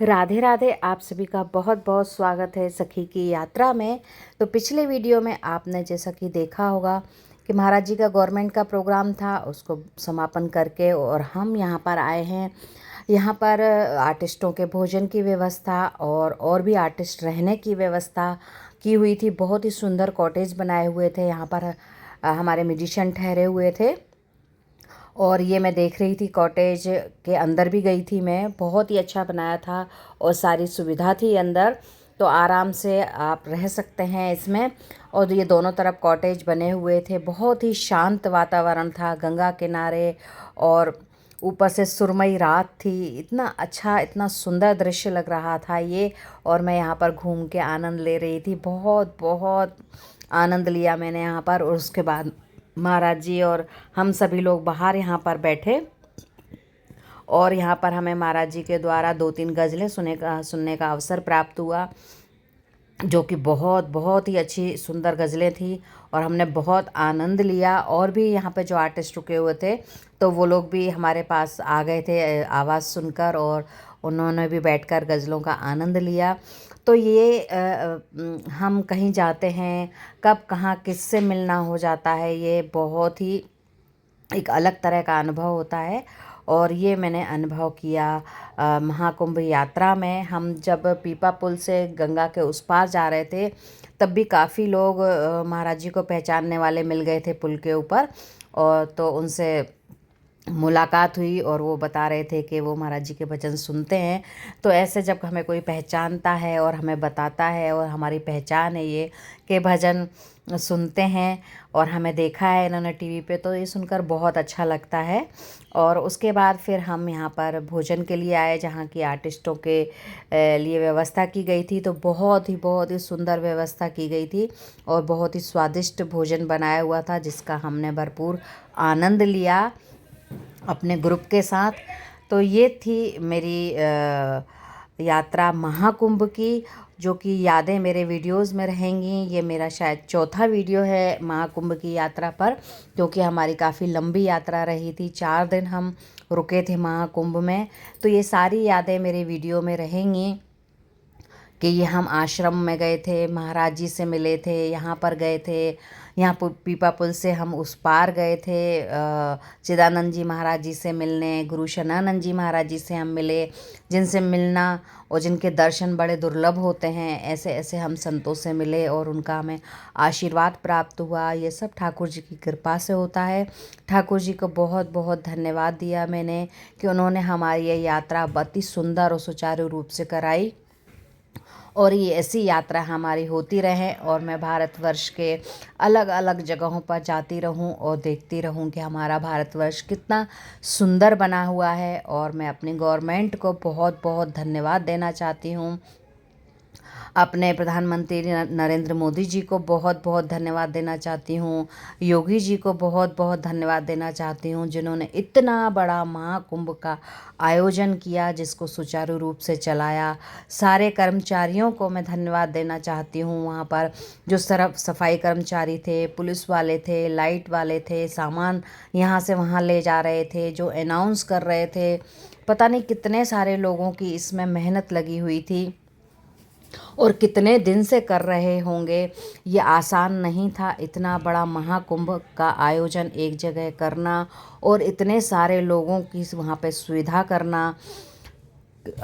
राधे राधे। आप सभी का बहुत बहुत स्वागत है सखी की यात्रा में। तो पिछले वीडियो में आपने जैसा कि देखा होगा कि महाराज जी का गवर्नमेंट का प्रोग्राम था, उसको समापन करके और हम यहाँ पर आए हैं। यहाँ पर आर्टिस्टों के भोजन की व्यवस्था और भी आर्टिस्ट रहने की व्यवस्था की हुई थी। बहुत ही सुंदर कॉटेज बनाए हुए थे। यहाँ पर हमारे म्यूजिशियन ठहरे हुए थे और ये मैं देख रही थी। कॉटेज के अंदर भी गई थी मैं, बहुत ही अच्छा बनाया था और सारी सुविधा थी अंदर, तो आराम से आप रह सकते हैं इसमें। और ये दोनों तरफ कॉटेज बने हुए थे, बहुत ही शांत वातावरण था, गंगा किनारे और ऊपर से सुरमई रात थी। इतना अच्छा, इतना सुंदर दृश्य लग रहा था ये। और मैं यहाँ पर घूम के आनंद ले रही थी, बहुत बहुत आनंद लिया मैंने यहाँ पर। और उसके बाद महाराज जी और हम सभी लोग बाहर यहाँ पर बैठे और यहाँ पर हमें महाराज जी के द्वारा 2-3 गज़लें सुनने का अवसर प्राप्त हुआ, जो कि बहुत बहुत ही अच्छी सुंदर गज़लें थी और हमने बहुत आनंद लिया। और भी यहाँ पे जो आर्टिस्ट रुके हुए थे तो वो लोग भी हमारे पास आ गए थे आवाज़ सुनकर, और उन्होंने भी बैठकर गज़लों का आनंद लिया। तो ये हम कहीं जाते हैं, कब कहाँ किससे मिलना हो जाता है, ये बहुत ही एक अलग तरह का अनुभव होता है। और ये मैंने अनुभव किया महाकुंभ यात्रा में। हम जब पीपा पुल से गंगा के उस पार जा रहे थे तब भी काफ़ी लोग महाराज जी को पहचानने वाले मिल गए थे पुल के ऊपर, और तो उनसे मुलाकात हुई और वो बता रहे थे कि वो महाराज जी के भजन सुनते हैं। तो ऐसे जब हमें कोई पहचानता है और हमें बताता है और हमारी पहचान है ये कि भजन सुनते हैं और हमें देखा है इन्होंने टीवी पे, तो ये सुनकर बहुत अच्छा लगता है। और उसके बाद फिर हम यहाँ पर भोजन के लिए आए, जहाँ की आर्टिस्टों के लिए व्यवस्था की गई थी। तो बहुत ही सुंदर व्यवस्था की गई थी और बहुत ही स्वादिष्ट भोजन बनाया हुआ था, जिसका हमने भरपूर आनंद लिया अपने ग्रुप के साथ। तो ये थी मेरी यात्रा महाकुंभ की, जो कि यादें मेरे वीडियोस में रहेंगी। ये मेरा शायद चौथा वीडियो है महाकुंभ की यात्रा पर, क्योंकि हमारी काफ़ी लंबी यात्रा रही थी, 4 दिन हम रुके थे महाकुंभ में। तो ये सारी यादें मेरे वीडियो में रहेंगी कि ये हम आश्रम में गए थे, महाराज जी से मिले थे, यहाँ पर गए थे, यहाँ पीपा पुल से हम उस पार गए थे चिदानंद जी महाराज जी से मिलने, गुरु शनानंद जी महाराज जी से हम मिले, जिनसे मिलना और जिनके दर्शन बड़े दुर्लभ होते हैं, ऐसे ऐसे हम संतों से मिले और उनका हमें आशीर्वाद प्राप्त हुआ। ये सब ठाकुर जी की कृपा से होता है। ठाकुर जी को बहुत बहुत धन्यवाद दिया मैंने कि उन्होंने हमारी ये यात्रा बहुत ही सुंदर और सुचारू रूप से कराई, और ये ऐसी यात्रा हमारी होती रहे और मैं भारतवर्ष के अलग अलग जगहों पर जाती रहूं और देखती रहूं कि हमारा भारतवर्ष कितना सुंदर बना हुआ है। और मैं अपनी गवर्नमेंट को बहुत बहुत धन्यवाद देना चाहती हूं, अपने प्रधानमंत्री नरेंद्र मोदी जी को बहुत बहुत धन्यवाद देना चाहती हूँ, योगी जी को बहुत बहुत धन्यवाद देना चाहती हूँ, जिन्होंने इतना बड़ा महाकुंभ का आयोजन किया, जिसको सुचारू रूप से चलाया। सारे कर्मचारियों को मैं धन्यवाद देना चाहती हूँ, वहाँ पर जो सरफ सफाई कर्मचारी थे, पुलिस वाले थे, लाइट वाले थे, सामान यहाँ से वहाँ ले जा रहे थे, जो अनाउंस कर रहे थे, पता नहीं कितने सारे लोगों की इसमें मेहनत लगी हुई थी और कितने दिन से कर रहे होंगे। ये आसान नहीं था, इतना बड़ा महाकुंभ का आयोजन एक जगह करना और इतने सारे लोगों की वहाँ पे सुविधा करना।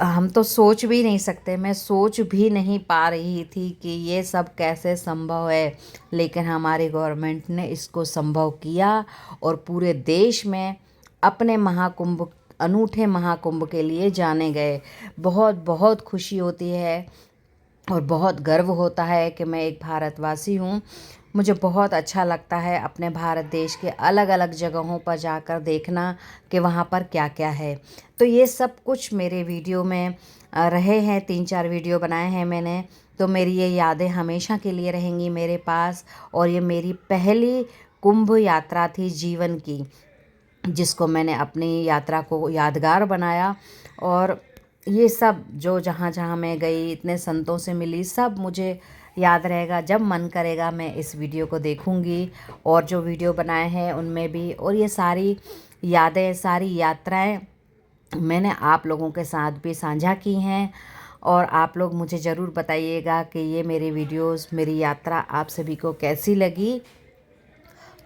हम तो सोच भी नहीं सकते, मैं सोच भी नहीं पा रही थी कि ये सब कैसे संभव है, लेकिन हमारी गवर्नमेंट ने इसको संभव किया और पूरे देश में अपने महाकुंभ, अनूठे महाकुंभ के लिए जाने गए। बहुत बहुत खुशी होती है और बहुत गर्व होता है कि मैं एक भारतवासी हूँ। मुझे बहुत अच्छा लगता है अपने भारत देश के अलग अलग जगहों पर जाकर देखना कि वहाँ पर क्या क्या है। तो ये सब कुछ मेरे वीडियो में रहे हैं, 3-4 वीडियो बनाए हैं मैंने। तो मेरी ये यादें हमेशा के लिए रहेंगी मेरे पास, और ये मेरी पहली कुंभ यात्रा थी जीवन की, जिसको मैंने अपनी यात्रा को यादगार बनाया। और ये सब जो जहाँ जहाँ मैं गई, इतने संतों से मिली, सब मुझे याद रहेगा। जब मन करेगा मैं इस वीडियो को देखूँगी और जो वीडियो बनाए हैं उनमें भी, और ये सारी यादें, सारी यात्राएं मैंने आप लोगों के साथ भी साझा की हैं। और आप लोग मुझे ज़रूर बताइएगा कि ये मेरी वीडियोस, मेरी यात्रा आप सभी को कैसी लगी।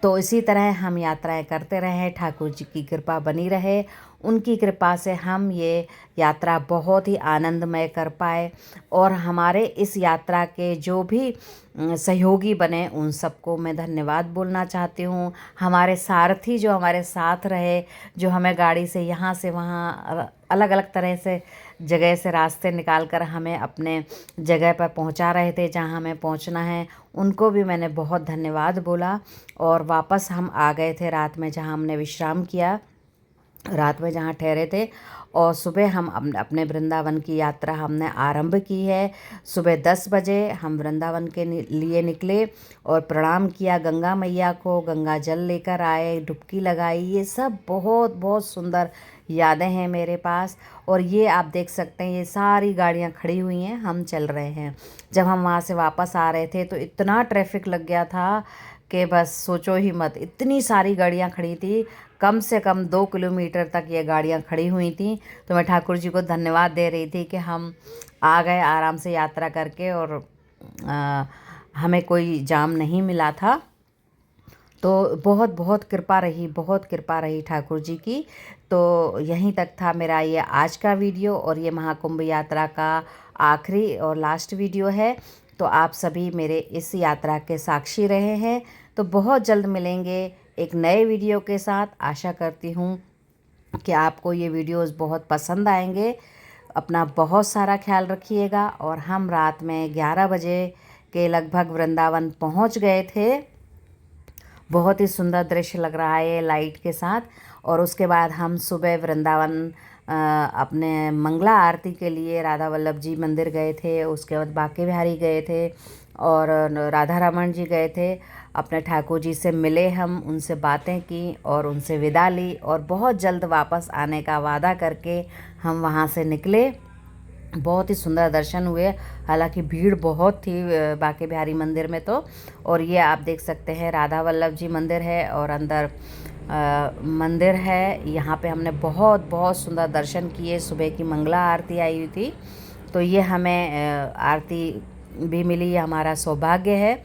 तो इसी तरह हम यात्राएं करते रहें, ठाकुर जी की कृपा बनी रहे। उनकी कृपा से हम ये यात्रा बहुत ही आनंदमय कर पाए। और हमारे इस यात्रा के जो भी सहयोगी बने, उन सबको मैं धन्यवाद बोलना चाहती हूँ। हमारे सारथी जो हमारे साथ रहे, जो हमें गाड़ी से यहाँ से वहाँ अलग अलग तरह से जगह से रास्ते निकाल कर हमें अपने जगह पर पहुँचा रहे थे जहाँ हमें पहुँचना है, उनको भी मैंने बहुत धन्यवाद बोला। और वापस हम आ गए थे रात में, जहाँ हमने विश्राम किया, रात में जहाँ ठहरे थे। और सुबह हम अपने वृंदावन की यात्रा हमने आरंभ की है। सुबह 10 बजे हम वृंदावन के लिए निकले और प्रणाम किया गंगा मैया को, गंगा जल लेकर आए, डुबकी लगाई। ये सब बहुत बहुत सुंदर यादें हैं मेरे पास। और ये आप देख सकते हैं, ये सारी गाड़ियाँ खड़ी हुई हैं, हम चल रहे हैं। जब हम वहाँ से वापस आ रहे थे तो इतना ट्रैफिक लग गया था कि बस सोचो ही मत, इतनी सारी गाड़ियाँ खड़ी थी। कम से कम 2 किलोमीटर तक ये गाड़ियाँ खड़ी हुई थी। तो मैं ठाकुर जी को धन्यवाद दे रही थी कि हम आ गए आराम से यात्रा करके, और हमें कोई जाम नहीं मिला था। तो बहुत बहुत कृपा रही, बहुत कृपा रही ठाकुर जी की। तो यहीं तक था मेरा ये आज का वीडियो, और ये महाकुंभ यात्रा का आखिरी और लास्ट वीडियो है। तो आप सभी मेरे इस यात्रा के साक्षी रहे हैं। तो बहुत जल्द मिलेंगे एक नए वीडियो के साथ। आशा करती हूँ कि आपको ये वीडियोस बहुत पसंद आएंगे। अपना बहुत सारा ख्याल रखिएगा। और हम रात में 11 बजे के लगभग वृंदावन पहुँच गए थे। बहुत ही सुंदर दृश्य लग रहा है लाइट के साथ। और उसके बाद हम सुबह वृंदावन अपने मंगला आरती के लिए राधा वल्लभ जी मंदिर गए थे। उसके बाद बांके बिहारी गए थे और राधा रमन जी गए थे। अपने ठाकुर जी से मिले, हम उनसे बातें की और उनसे विदा ली, और बहुत जल्द वापस आने का वादा करके हम वहाँ से निकले। बहुत ही सुंदर दर्शन हुए। हालांकि भीड़ बहुत थी बांके बिहारी मंदिर में तो। और ये आप देख सकते हैं राधा वल्लभ जी मंदिर है, और अंदर मंदिर है। यहाँ पे हमने बहुत बहुत सुंदर दर्शन किए। सुबह की मंगला आरती आई हुई थी, तो ये हमें आरती भी मिली, ये हमारा सौभाग्य है।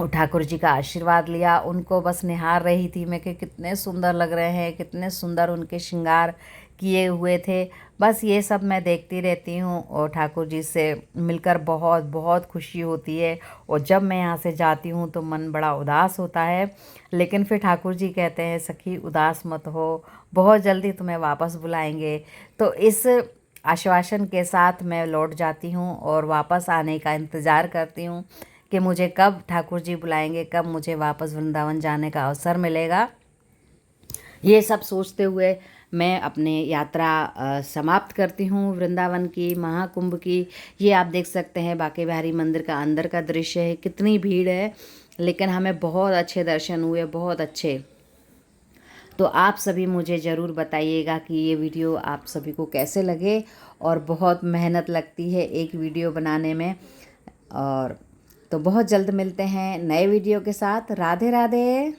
और ठाकुर जी का आशीर्वाद लिया, उनको बस निहार रही थी मैं कि कितने सुंदर लग रहे हैं, कितने सुंदर उनके श्रृंगार किए हुए थे। बस ये सब मैं देखती रहती हूँ, और ठाकुर जी से मिलकर बहुत बहुत खुशी होती है। और जब मैं यहाँ से जाती हूँ तो मन बड़ा उदास होता है, लेकिन फिर ठाकुर जी कहते हैं सखी उदास मत हो, बहुत जल्दी तुम्हें वापस बुलाएंगे। तो इस आश्वासन के साथ मैं लौट जाती हूँ और वापस आने का इंतज़ार करती हूँ कि मुझे कब ठाकुर जी बुलाएंगे, कब मुझे वापस वृंदावन जाने का अवसर मिलेगा। ये सब सोचते हुए मैं अपने यात्रा समाप्त करती हूँ वृंदावन की, महाकुंभ की। ये आप देख सकते हैं बांके बिहारी मंदिर का अंदर का दृश्य है, कितनी भीड़ है, लेकिन हमें बहुत अच्छे दर्शन हुए, बहुत अच्छे। तो आप सभी मुझे ज़रूर बताइएगा कि ये वीडियो आप सभी को कैसे लगे। और बहुत मेहनत लगती है एक वीडियो बनाने में। और तो बहुत जल्द मिलते हैं नए वीडियो के साथ। राधे राधे।